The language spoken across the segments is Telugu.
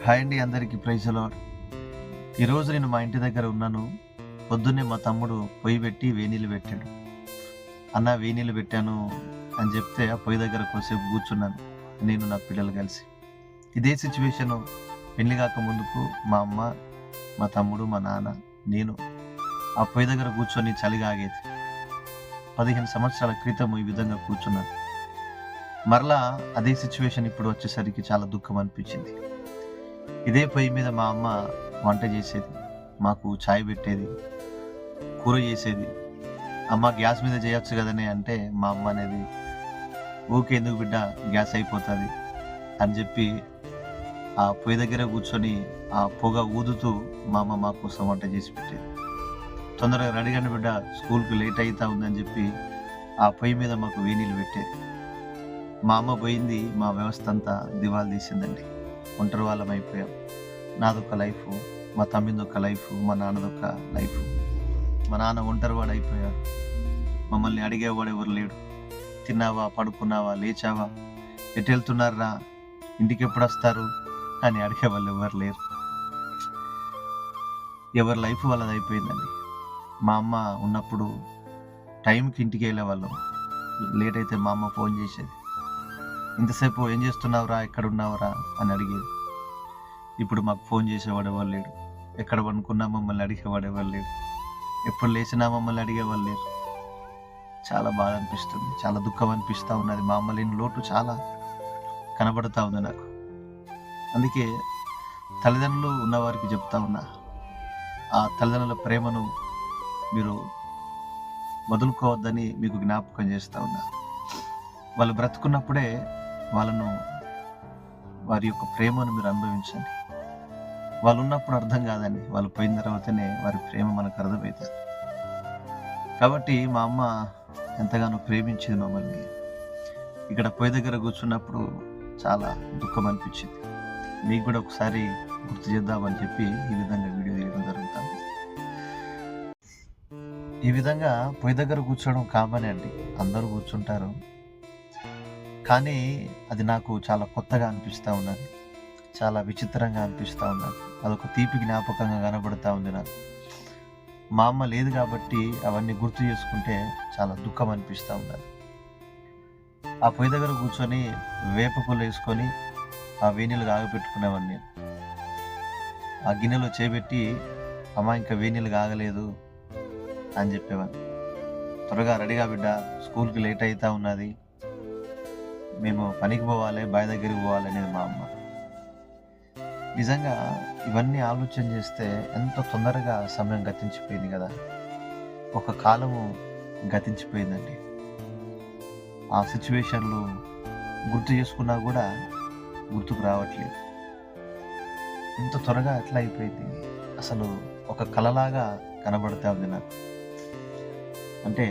హాయ్ అండి, అందరికీ ప్రైజ్ లార్డ్. ఈరోజు నేను మా ఇంటి దగ్గర ఉన్నాను. పొద్దున్నే మా తమ్ముడు పొయ్యి పెట్టి వేనీళ్ళు పెట్టాడు. అన్న వేనీళ్ళు పెట్టాను అని చెప్తే ఆ పొయ్యి దగ్గర కొద్దిసేపు కూర్చున్నాను, నేను నా పిల్లలు కలిసి. ఇదే సిచ్యువేషను పెళ్లి కాక ముందుకు మా అమ్మ, మా తమ్ముడు, మా నాన్న, నేను ఆ పొయ్యి దగ్గర కూర్చొని చలిగా ఆగేది. 15 సంవత్సరాల క్రితం ఈ విధంగా కూర్చున్నాను. మరలా అదే సిచ్యువేషన్ ఇప్పుడు వచ్చేసరికి చాలా దుఃఖం అనిపించింది. ఇదే పొయ్యి మీద మా అమ్మ వంట చేసేది, మాకు ఛాయ్ పెట్టేది, కూర చేసేది. అమ్మ గ్యాస్ మీద చేయొచ్చు కదనే అంటే మా అమ్మ అనేది, ఊకే ఎందుకు బిడ్డ, గ్యాస్ అయిపోతుంది అని చెప్పి ఆ పొయ్యి దగ్గర కూర్చొని ఆ పొగ ఊదుతూ మా అమ్మ మా కోసం వంట చేసి పెట్టేది. తొందరగా రెడీ కండి బిడ్డ, స్కూల్కి లేట్ అవుతా ఉందని చెప్పి ఆ పొయ్యి మీద మాకు వేనీళ్ళు పెట్టేది. మా అమ్మ పోయింది, మా వ్యవస్థ అంతా దివాలు తీసిందండి. ఒంటరి వాళ్ళం అయిపోయాం. నాదొక లైఫ్, మా తమ్మిదొక లైఫ్, మా నాన్నదొక లైఫ్. మా నాన్న ఒంటరివాడు అయిపోయాడు. మమ్మల్ని అడిగేవాడు ఎవరు లేడు. తిన్నావా, పడుకున్నావా, లేచావా, ఎటు వెళ్తున్నారా, ఇంటికి ఎప్పుడు వస్తారు అని అడిగేవాళ్ళు ఎవరు లేరు. ఎవరి లైఫ్ వాళ్ళది అయిపోయిందండి. మా అమ్మ ఉన్నప్పుడు టైంకి ఇంటికి వెళ్ళేవాళ్ళం. లేట్ అయితే మా అమ్మ ఫోన్ చేసేది, ఇంతసేపు ఏం చేస్తున్నావురా, ఎక్కడ ఉన్నావురా అని అడిగేది. ఇప్పుడు మాకు ఫోన్ చేసేవాడు ఎవరు లేడు. ఎక్కడ పనుకున్నా మమ్మల్ని అడిగేవాడు ఎవరు లేడు. ఎప్పుడు లేచినా మమ్మల్ని అడిగేవాళ్ళు లేరు. చాలా బాధ అనిపిస్తుంది, చాలా దుఃఖం అనిపిస్తూ ఉన్నది. మా అమ్మ లేని లోటు చాలా కనబడుతూ ఉంది నాకు. అందుకే తల్లిదండ్రులు ఉన్నవారికి చెప్తా ఉన్నా, ఆ తల్లిదండ్రుల ప్రేమను మీరు వదులుకోవద్దని మీకు జ్ఞాపకం చేస్తూ ఉన్నా. వాళ్ళు బ్రతుకున్నప్పుడే వాళ్ళను, వారి యొక్క ప్రేమను మీరు అనుభవించండి. వాళ్ళు ఉన్నప్పుడు అర్థం కాదండి, వాళ్ళు పోయిన తర్వాతనే వారి ప్రేమ మనకు అర్థమవుతుంది. కాబట్టి మా అమ్మ ఎంతగానో ప్రేమించింది మమ్మల్ని. ఇక్కడ పొయ్యి దగ్గర కూర్చున్నప్పుడు చాలా దుఃఖం అనిపించింది. మీకు కూడా ఒకసారి గుర్తు చేద్దామని చెప్పి ఈ విధంగా వీడియో తీయడం జరుగుతుంది. ఈ విధంగా పొయ్యి దగ్గర కూర్చోవడం కామనే అండి, అందరూ కూర్చుంటారు. కానీ అది నాకు చాలా కొత్తగా అనిపిస్తూ ఉన్నది, చాలా విచిత్రంగా అనిపిస్తూ ఉన్నది. అదొక తీపి జ్ఞాపకంగా కనబడుతూ ఉంది నాకు. మా అమ్మ లేదు కాబట్టి అవన్నీ గుర్తు చేసుకుంటే చాలా దుఃఖం అనిపిస్తూ ఉన్నది. ఆ పొయ్యి దగ్గర కూర్చొని వేప పుల్ల వేసుకొని ఆ వేనీళ్ళు కాగపెట్టుకునేవాడిని నేను. ఆ గిన్నెలో చేపెట్టి, అమ్మ ఇంకా వేనీళ్ళు కాగలేదు అని చెప్పేవాడిని. త్వరగా రెడీగా బిడ్డ, స్కూల్కి లేట్ అవుతూ ఉన్నది, మేము పనికి పోవాలి, బావి దగ్గరికి పోవాలి అనేది మా అమ్మ. నిజంగా ఇవన్నీ ఆలోచన చేస్తే ఎంత తొందరగా సమయం గతించిపోయింది కదా. ఒక కాలము గతించిపోయిందండి. ఆ సిచ్యువేషన్లు గుర్తు చేసుకున్నా కూడా గుర్తుకు రావట్లేదు. ఇంత త్వరగా ఎట్లా అయిపోయింది, అసలు ఒక కలలాగా కనబడతా ఉంది నాకు. అంటే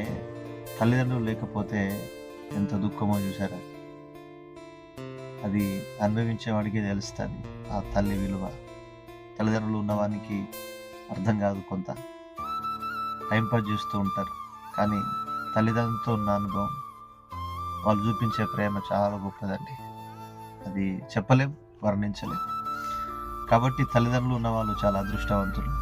తల్లిదండ్రులు లేకపోతే ఎంత దుఃఖమో చూసారా. అది అనుభవించేవాడికే తెలుస్తుంది ఆ తల్లి విలువ. తల్లిదండ్రులు ఉన్నవానికి అర్థం కాదు, కొంత టైంపాస్ చేస్తూ ఉంటారు. కానీ తల్లిదండ్రులతో ఉన్న అనుభవం, వాళ్ళు చూపించే ప్రేమ చాలా గొప్పదండి. అది చెప్పలేం, వర్ణించలేం. కాబట్టి తల్లిదండ్రులు ఉన్నవాళ్ళు చాలా అదృష్టవంతులు.